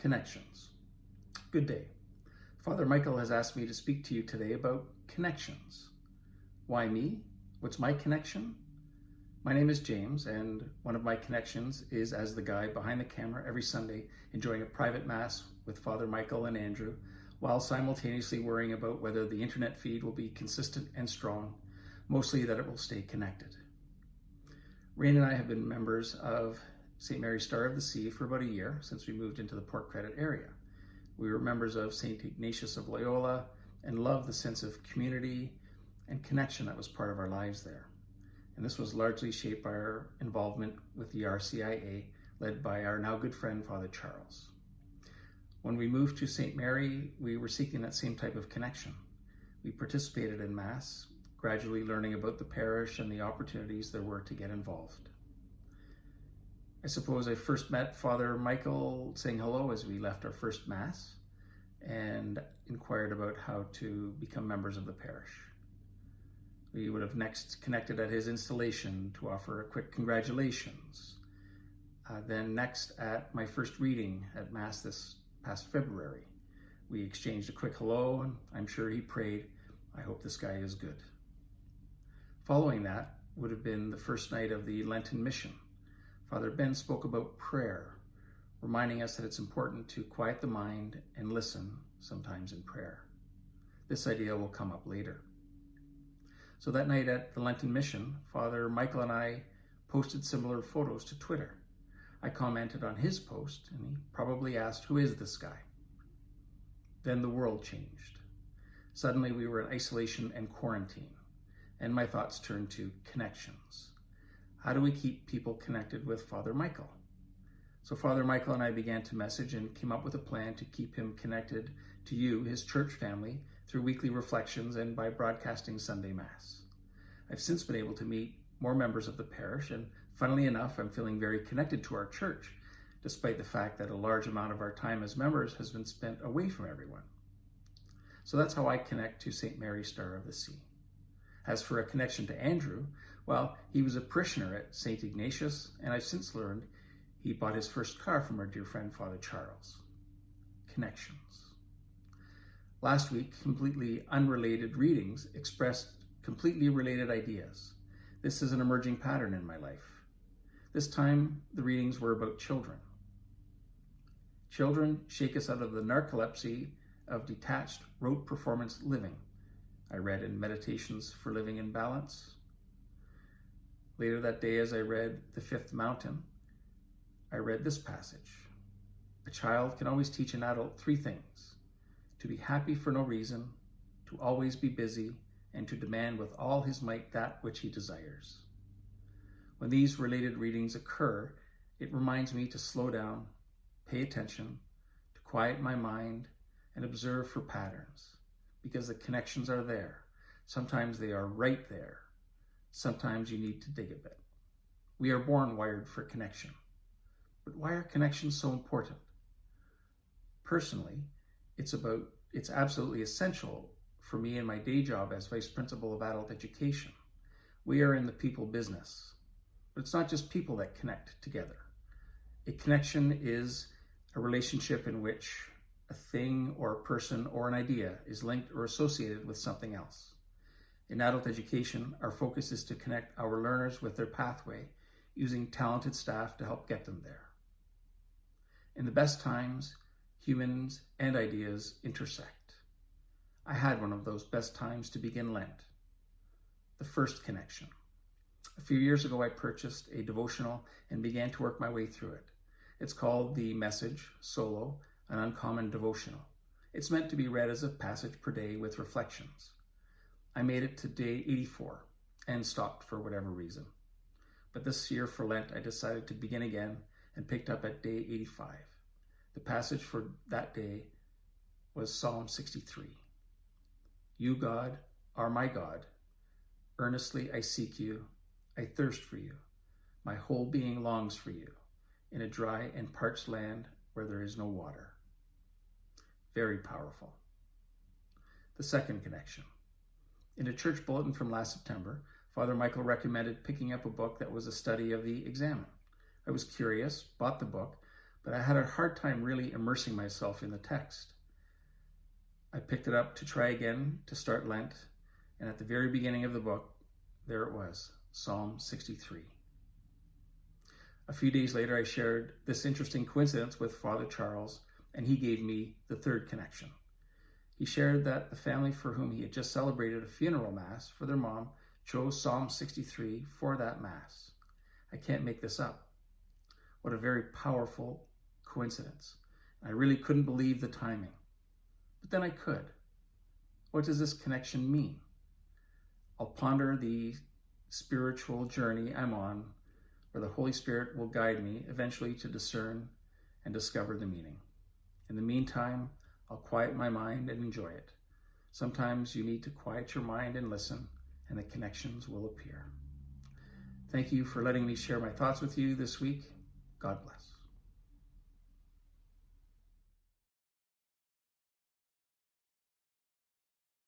Connections. Good day. Father Michael has asked me to speak to you today about connections. Why me? What's my connection? My name is James, and one of my connections is as the guy behind the camera every Sunday enjoying a private mass with Father Michael and Andrew, while simultaneously worrying about whether the internet feed will be consistent and strong, mostly that it will stay connected. Rain and I have been members of St. Mary's Star of the Sea for about a year since we moved into the Port Credit area. We were members of St. Ignatius of Loyola and loved the sense of community and connection that was part of our lives there. And this was largely shaped by our involvement with the RCIA, led by our now good friend, Father Charles. When we moved to St. Mary, we were seeking that same type of connection. We participated in Mass, gradually learning about the parish and the opportunities there were to get involved. I suppose I first met Father Michael saying hello as we left our first Mass and inquired about how to become members of the parish. We would have next connected at his installation to offer a quick congratulations. Then next at my first reading at Mass this past February. We exchanged a quick hello, and I'm sure he prayed, "I hope this guy is good." Following that would have been the first night of the Lenten mission. Father Ben spoke about prayer, reminding us that it's important to quiet the mind and listen, sometimes in prayer. This idea will come up later. So that night at the Lenten mission, Father Michael and I posted similar photos to Twitter. I commented on his post, and he probably asked, "Who is this guy?" Then the world changed. Suddenly we were in isolation and quarantine, and my thoughts turned to connections. How do we keep people connected with Father Michael? So Father Michael and I began to message and came up with a plan to keep him connected to you, his church family, through weekly reflections and by broadcasting Sunday Mass. I've since been able to meet more members of the parish, and funnily enough, I'm feeling very connected to our church, despite the fact that a large amount of our time as members has been spent away from everyone. So that's how I connect to St. Mary's Star of the Sea. As for a connection to Andrew, well, he was a parishioner at St. Ignatius, and I've since learned he bought his first car from our dear friend, Father Charles. Connections. Last week, completely unrelated readings expressed completely related ideas. This is an emerging pattern in my life. This time, the readings were about children. Children shake us out of the narcolepsy of detached rote performance living, I read in Meditations for Living in Balance. Later that day, as I read The Fifth Mountain, I read this passage. A child can always teach an adult three things: to be happy for no reason, to always be busy, and to demand with all his might that which he desires. When these related readings occur, it reminds me to slow down, pay attention, to quiet my mind, and observe for patterns, because the connections are there. Sometimes they are right there. Sometimes you need to dig a bit. We are born wired for connection. But why are connections so important? Personally, it's absolutely essential for me in my day job as Vice Principal of Adult Education. We are in the people business. But it's not just people that connect together. A connection is a relationship in which a thing or a person or an idea is linked or associated with something else. In adult education, our focus is to connect our learners with their pathway, using talented staff to help get them there. In the best times, humans and ideas intersect. I had one of those best times to begin Lent. The first connection. A few years ago, I purchased a devotional and began to work my way through it. It's called The Message, Solo, an Uncommon Devotional. It's meant to be read as a passage per day with reflections. I made it to day 84 and stopped for whatever reason. But this year for Lent, I decided to begin again and picked up at day 85. The passage for that day was Psalm 63. You, God, are my God. Earnestly I seek you. I thirst for you. My whole being longs for you in a dry and parched land where there is no water. Very powerful. The second connection. In a church bulletin from last September, Father Michael recommended picking up a book that was a study of the Examen. I was curious, bought the book, but I had a hard time really immersing myself in the text. I picked it up to try again to start Lent, and at the very beginning of the book, there it was, Psalm 63. A few days later, I shared this interesting coincidence with Father Charles, and he gave me the third connection. He shared that the family for whom he had just celebrated a funeral mass for their mom chose Psalm 63 for that mass. I can't make this up. What a very powerful coincidence. I really couldn't believe the timing. But then I could. What does this connection mean? I'll ponder the spiritual journey I'm on, where the Holy Spirit will guide me eventually to discern and discover the meaning. In the meantime, I'll quiet my mind and enjoy it. Sometimes you need to quiet your mind and listen, and the connections will appear. Thank you for letting me share my thoughts with you this week. God bless.